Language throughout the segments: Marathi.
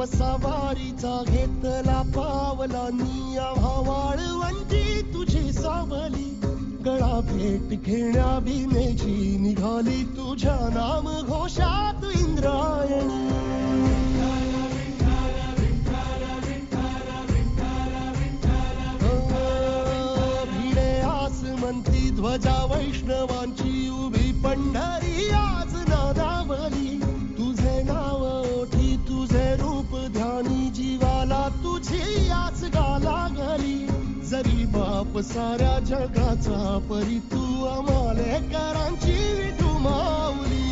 सवारीचा घेतला पावला निया वाळवंटी तुझी सावली गळा भेट घेण्या भीमेची निघाली तुझ्या नाम घोषात इंद्रायणी भिडे आसमंती ध्वजा वैष्णवांची उभी पंढरी आज नादावली तुझे नाव ओठी तुझे रूप ध्यानी जीवाला तुझी आस गाला गली जरी बाप साऱ्या जगाचा परी तू अमालेकरांची विठू माऊली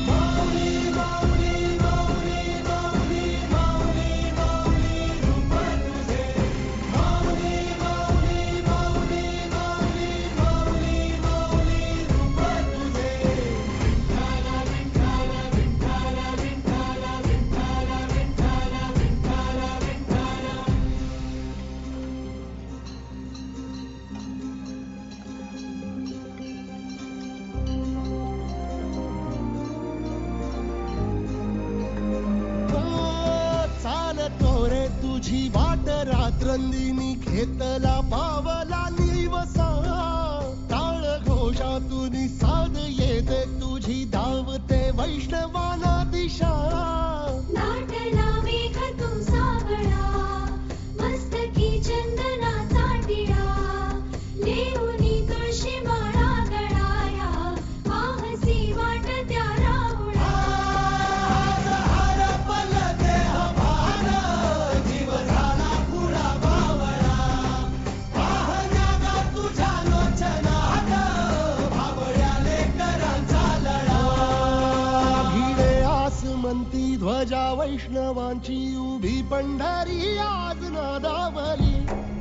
माऊली माऊली माऊली माऊली माऊली माऊली रूप तुझे माऊली माऊली माऊली माऊली माऊली माऊली रूप तुझे विठ्ठला विठ्ठला विठ्ठला विठ्ठला विठ्ठला विठ्ठला विठ्ठला विठ्ठला चालतो रे तुझी वाट रात्रंदिनी घेतला पावला निवसा टाळ घोषातून साध येते तुझी धावते वैष्णवाना दिशा नाटला मेघ तू सावळा मस्तकी चंदनाचा टिळा लेऊनी तुळशी माळा गळाया पाहसी वाट त्या राहुळा जीव झाला पुढा बावळा पाहण्यागा तुझ्या लोचनात भाबड्याले करांचा लढा भिडे आसमंती ध्वजा वैष्णवांची उभी पंढरी आज नादावली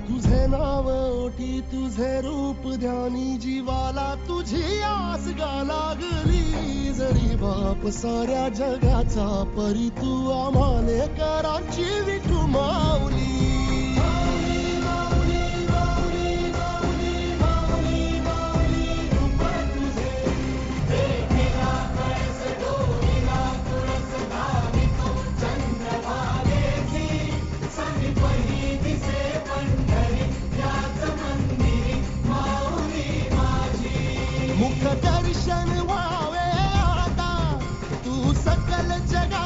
तुझे नाव ओठी तुझे रूप ध्यानी जीवाला तुझी आस गा लागली जरी बाप साऱ्या जगाचा परी तू अमालेकरांची विठू माऊली माऊली माऊली माऊली माऊली माऊली माऊली रूप तुझे देखेला कळस डोलीला तुळस धावितो चंद्रभागेची समीपही दिसे पंढरी याच मंदिरी माऊली माझी मुख दर्शन व्हावे आता तू सकल जगा